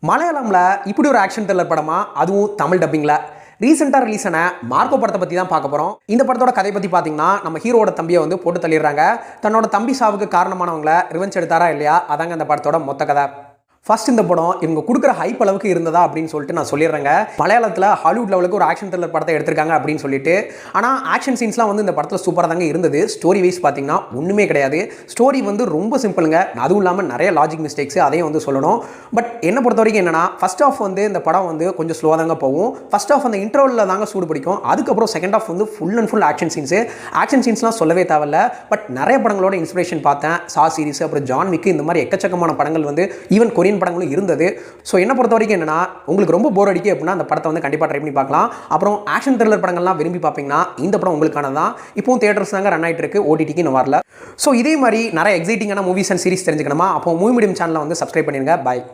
மலையாளம்ல இப்படி ஒரு action thriller படமா, அதுவும் தமிழ் டப்பிங்ல ரீசெண்டாக ரிலீஸ் ஆன மார்க்கோ படத்தை பற்றி தான் பார்க்க போகிறோம். இந்த படத்தோட கதை பற்றி பார்த்தீங்கன்னா, நம்ம ஹீரோட தம்பியை வந்து போட்டு தள்ளிடுறாங்க. தன்னோட தம்பி சாவுக்கு காரணமானவங்களை ரிவெஞ்ச் எடுத்தாரா இல்லையா, அதாங்க இந்த படத்தோட மொத்த கதை. ஃபர்ஸ்ட் இந்த படம் இவங்க கொடுக்குற ஹைப் அளவுக்கு இருந்ததா அப்படின்னு சொல்லிட்டு நான் சொல்லிடுறேங்க. மலையாளத்தில் ஹாலிவுட் லெவலுக்கு ஒரு ஆக்ஷன் த்ரில்லர் படத்தை எடுத்திருக்காங்க அப்படின்னு சொல்லிட்டு. ஆனால் ஆக்ஷன் சீன்ஸ்லாம் வந்து இந்த படத்தில் சூப்பராக தாங்க இருந்தது. ஸ்டோரி வைஸ் பார்த்தீங்கன்னா ஒன்றுமே கிடையாது. ஸ்டோரி வந்து ரொம்ப சிம்பிளுங்க. அதுவும் இல்லாமல் நிறைய லாஜிக் மிஸ்டேக்ஸ் அதையும் வந்து சொல்லணும். பட் என்ன பொறுத்த வரைக்கும் என்னன்னா, ஃபர்ஸ்ட் ஆஃப் வந்து இந்த படம் வந்து கொஞ்சம் ஸ்லோவாக தாங்க போகும். ஃபர்ஸ்ட் ஆஃப் அந்த இன்டர்வலில் தாங்க சூடு பிடிக்கும். அதுக்கப்புறம் செகண்ட் ஆஃப் வந்து ஃபுல் அண்ட் ஃபுல் ஆக்ஷன் சீன்ஸ்லாம் சொல்லவே தேவையில்ல. பட் நிறைய படங்களோட இன்ஸ்பிரேஷன் பார்த்தேன். சா சீரிஸ், அப்புறம் ஜான் விக், இந்த மாதிரி எக்கச்சக்கமான படங்கள் வந்து ஈவன் கொரியன் படங்களும் இருந்தது. ஸோ என்ன பொறுத்த வரைக்கும் என்னன்னா, உங்களுக்கு ரொம்ப போர் அடிக்கு அப்படின்னா அந்த படத்தை வந்து கண்டிப்பாக ட்ரை பண்ணி பார்க்கலாம். அப்புறம் ஆக்ஷன் த்ரில்லர் படங்கள்லாம் விரும்பி பார்ப்பீங்கன்னா இந்த படம் உங்களுக்கானதான். இப்போவும் தியேட்டர்ஸ் தாங்க ரன் ஆகிட்டு இருக்கு, ஓடிடிக்கு இன்னும் வரல. ஸோ இதே மாதிரி நிறைய எக்ஸைட்டிங்கான மூவிஸ் அண்ட் சீரிஸ் தெரிஞ்சுக்கணுமா, அப்போ மூவி மீடியம் சேனலை வந்து சப்ஸ்கிரைப் பண்ணிடுங்க. பாய்.